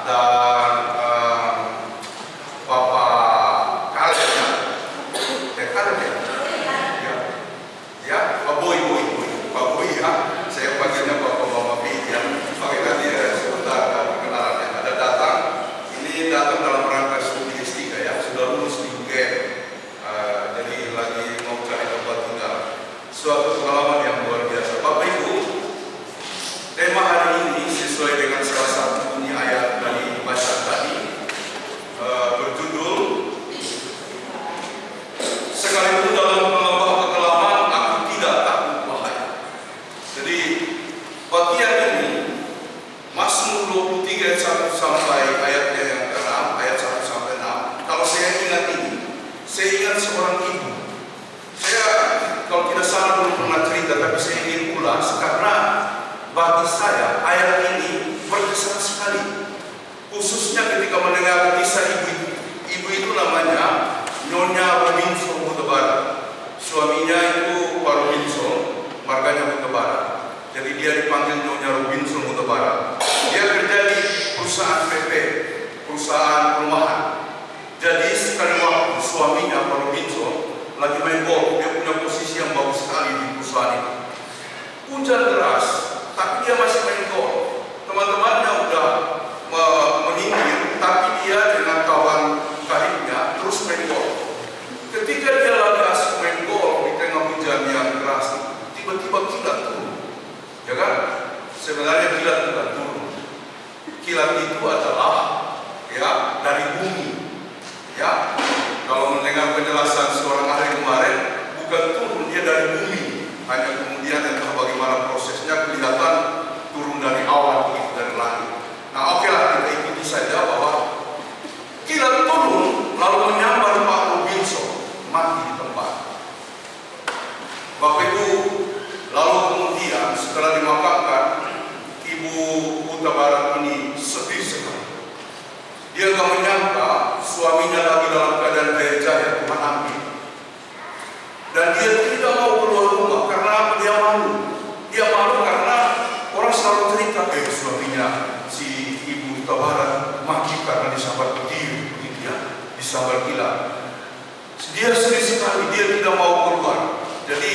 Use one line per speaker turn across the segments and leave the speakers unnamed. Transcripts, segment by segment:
dan Bapak Kalen ya, Kalen ya, ya, Pak Boy ya, saya panggilnya Bapak Mama B ya, makanya dia sebentar perkenalannya ada datang, ini datang dalam rangka studi S3 ya, sudah lulus di UGM, jadi lagi mau cari tempat tinggal, suatu pengalaman yang luar biasa. Bapak Ibu, tema hari ini sesuai dengan salah satu bunyi ayat dari bacaan tadi, berjudul sekalipun dalam lembah kekelaman aku tidak takut bahaya. Jadi bagian ini Mazmur 23 ayat 1 sampai ayatnya yang ke-6, ayat 1 sampai 6. Kalau saya ingat ini, saya ingat seorang ibu. Saya kalau tidak salah belum pernah cerita, tapi saya ingin ulas karena bagi saya ayat ini berkesan sekali, khususnya ketika mendengar kisah ibu itu. Ibu itu namanya Nyonya Robinson Hutebara. Suaminya itu Pak Robinson, marganya Hutebara. Jadi dia dipanggil Nyonya Robinson Hutebara. Dia kerja di perusahaan PP, perusahaan perumahan. Jadi sekali waktu suaminya Pak Robinson lagi main golf, dia punya posisi yang bagus sekali di perusahaan itu. Hujan deras, tapi dia masih main golf. Teman-temannya udah menyingkir, tapi dia dengan kawan karibnya terus main golf. Ketika dia lagi asik main golf di tengah hujan yang deras, tiba-tiba kilat turun. Ya kan? Sebenarnya kilat bukan turun. Kilat itu adalah ya dari bumi. Ya, kalau mendengar penjelasan seorang ahli kemarin, bukan turun, dia dari bumi. Hanya kemudian entah bagaimana prosesnya kelihatan turun dari awan begitu dari langit. Nah, oke lah, kita ikuti saja bahwa kilat turun lalu menyambar Pak Robinson, mati di tempat. Bapak Ibu, lalu kemudian setelah dimakamkan, Ibu Hutebara ini sedih sekali. Dia nggak menyangka suaminya lagi dalam keadaan jaya-jaya, Tuhan ambil. Dan dia tidak mau keluar rumah karena apa? Dia malu. Dia malu karena orang selalu cerita, suaminya si Ibu Hutebara mati karena disambar petir, begitu ya, disambar kilat. Dia sedih sekali, dia tidak mau keluar. Jadi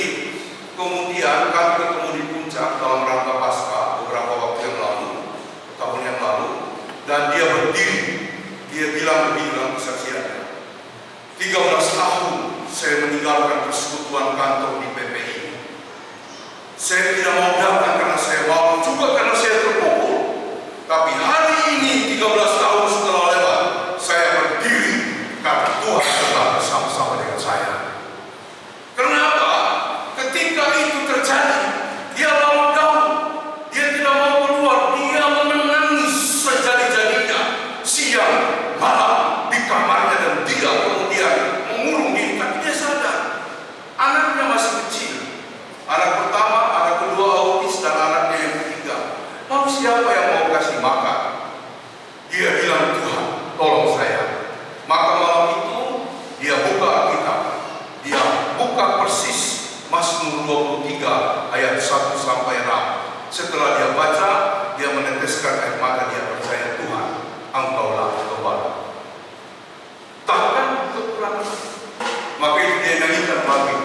kemudian kami ketemu di puncak dalam rangka Paskah beberapa waktu yang lalu, tahun yang lalu, dan dia berdiri. Dia bilang kesaksiannya, 13 tahun saya meninggalkan persekutuan kantor di PPI. Saya tidak mau datang karena saya malu, juga karena saya terpukul. Tapi hari ini 13 tahun setelah lewat, saya berdiri karena Tuhan tetap bersama-sama dengan saya. Kenapa? Ketika itu terjadi, dia mau down, dia tidak mau keluar, dia menangis sejadi-jadinya siang malam di kamarnya, dan dia kemudian mengurung diri. Tapi dia sadar anaknya masih kecil, anak pertama, anak kedua autis, dan anaknya yang ketiga. Lalu siapa yang mau kasih makan? Dia bilang, Tuhan tolong saya. Maka malam itu dia buka Alkitab, dia buka persis Mazmur 23 ayat 1 sampai 6. Setelah dia baca, dia meneteskan air mata, dia percaya, Tuhan Engkaulah Gembala, takkan kekurangan. Maka itu dia nyanyikan lagi,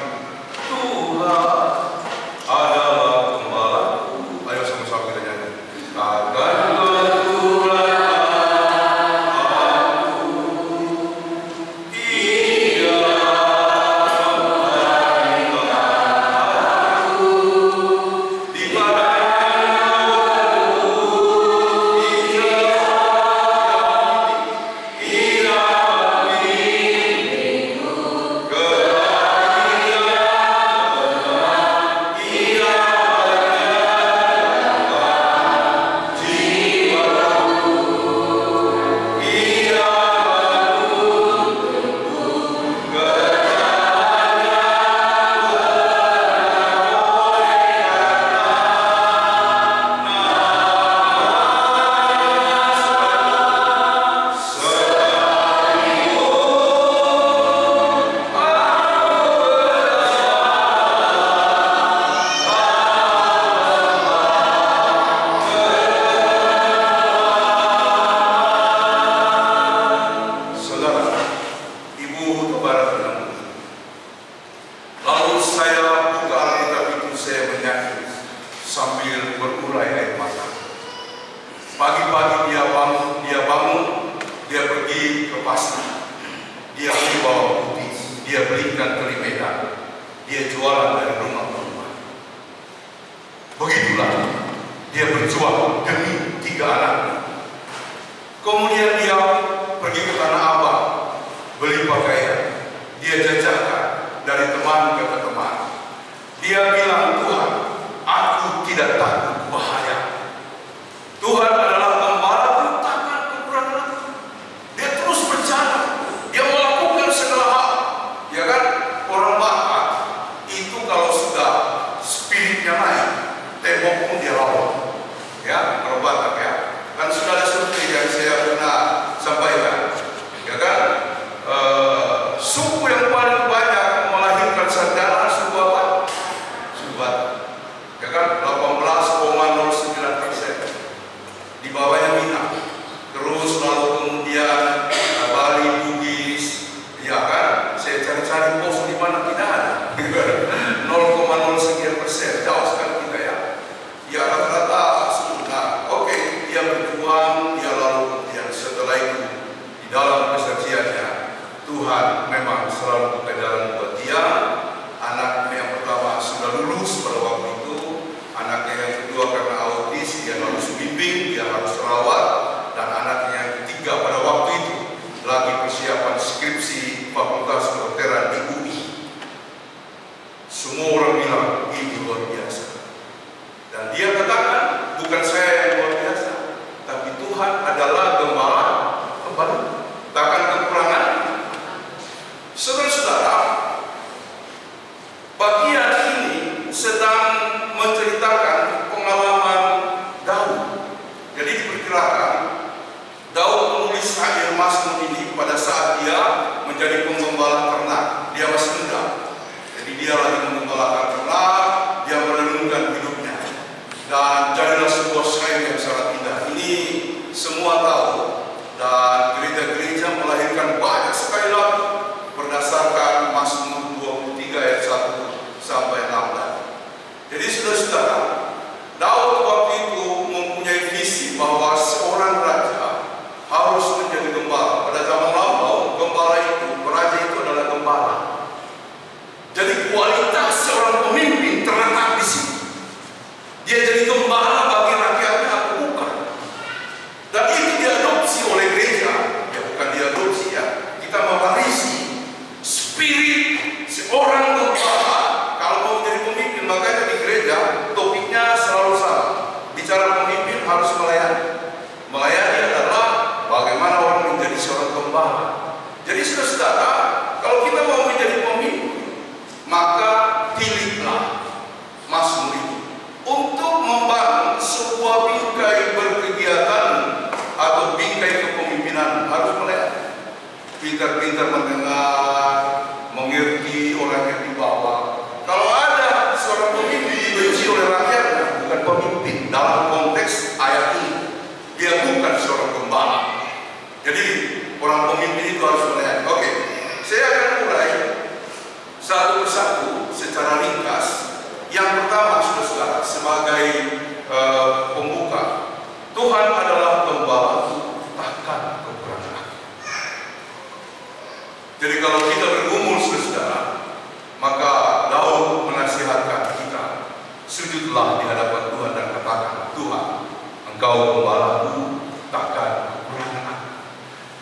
Tuhan adalah gembalaku. Ayo sama-sama kita nyanyi. Takkan kekurangan aku, dia Pagi-pagi dia bangun, dia pergi ke pasar, dia beli bawang putih, dia beli ikan teri Medan, dia jualan dari rumah ke rumah. Begitulah dia berjuang demi 3 anak. Kemudian dia pergi ke Tanah Abang, beli pakaian, dia jajakan dari teman ke teman. Dia bilang, Tuhan, aku tidak takut bahaya. Tuhan adalah gembalaku, takkan kekurangan aku. Dia terus berjalan, dia melakukan segala hal. Ya kan, orang Batak itu kalau sudah spiritnya naik, tembok pun dia lawan. Ya, kalau Batak ya, kan sudah ada survei yang saya pernah sampaikan. Ya kan, suku yang paling banyak melahirkan sarjana suku apa? Suku Batak. Ya kan, 18,09%. Di bawahnya Minang, terus lalu kemudian Bali, Bugis, ya kan? Saya cari-cari pos di mana tidak ada, 0,0 sekian persen, jauh sekali kita ya. Ya rata-rata sudah. Oke, dia berjuang, dia lalu kemudian setelah itu di dalam kesaksiannya Tuhan memang selalu buka jalan buat dia. Anaknya yang pertama sudah lulus pada waktu itu. Anaknya yang kedua karena autis, dia harus bimbing, dia harus rawat. Dan anaknya yang ketiga pada waktu itu lagi persiapan skripsi Fakultas Kedokteran di UI. Semua orang bilang ini luar biasa. Dan dia katakan, bukan saya yang luar biasa, tapi Tuhan adalah gembala, takkan kekurangan. Saudara-saudara, bagian ini sedang menceritakan pengalaman Daud. Jadi diperkirakan Daud menulis akhir Mazmur ini pada saat dia menjadi penggembala ternak. Dia masih muda, jadi dia lagi menggembalakan ternak, dia merenungkan hidupnya, dan jadilah sebuah syair yang sangat indah. Ini semua tahu, dan gereja-gereja melahirkan banyak sekali lagu berdasarkan Mazmur 23 ayat 1 sampai 16. Jadi saudara-saudara, Daud waktu itu mempunyai visi bahwa seorang raja harus menjadi gembala. Pada zaman lampau, gembala itu, raja itu adalah gembala. Jadi kualitas seorang pemimpin terletak di situ. Dia jadi gembala bagi rakyatnya atau bukan. Dan itu diadopsi oleh gereja. Ya bukan diadopsi ya, kita mewarisi spirit seorang gembala. Kalau mau menjadi pemimpin, makanya di gereja topiknya selalu sama. Bicara pemimpin harus melayani. Melayani adalah bagaimana orang menjadi seorang gembala. Jadi saudara-saudara, kalau kita mau menjadi pemimpin, maka pilihlah Mazmur itu untuk membangun sebuah bingkai berkegiatan atau bingkai kepemimpinan. Harus melayani, pintar-pintar mendengar, mengerti orang yang di bawah. Kalau ada seorang pemimpin dibenci oleh rakyatnya, bukan pemimpin dalam konteks ayat ini. Dia bukan seorang gembala. Jadi orang pemimpin itu harus melayani. Oke, saya akan mulai satu persatu secara ringkas. Yang pertama, saudara-saudara, sebagai pembuka, Tuhan adalah gembalaku, takkan kekurangan aku. Jadi kalau kita bergumul, saudara, maka Daud menasihatkan kita, sujudlah di hadapan Tuhan dan katakan, Tuhan, Engkau gembalaku, takkan kekurangan aku.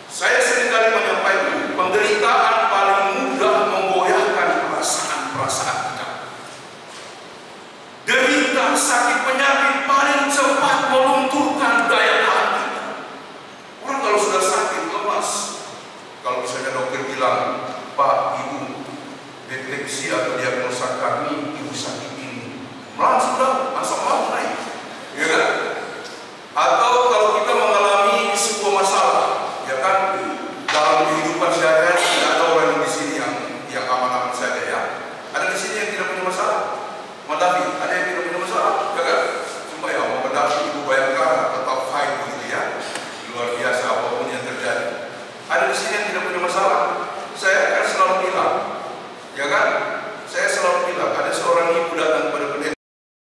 Saya seringkali menyampaikan, penderitaan paling mudah menggoyahkan perasaan-perasaan kita. Derita sakit penyakit paling cepat melunturkan daya tahan kita. Orang kalau sudah sakit lemas, kalau misalnya dokter bilang, Pak, Ibu, deteksi atau diagnosa kami ibu sakit ini, langsung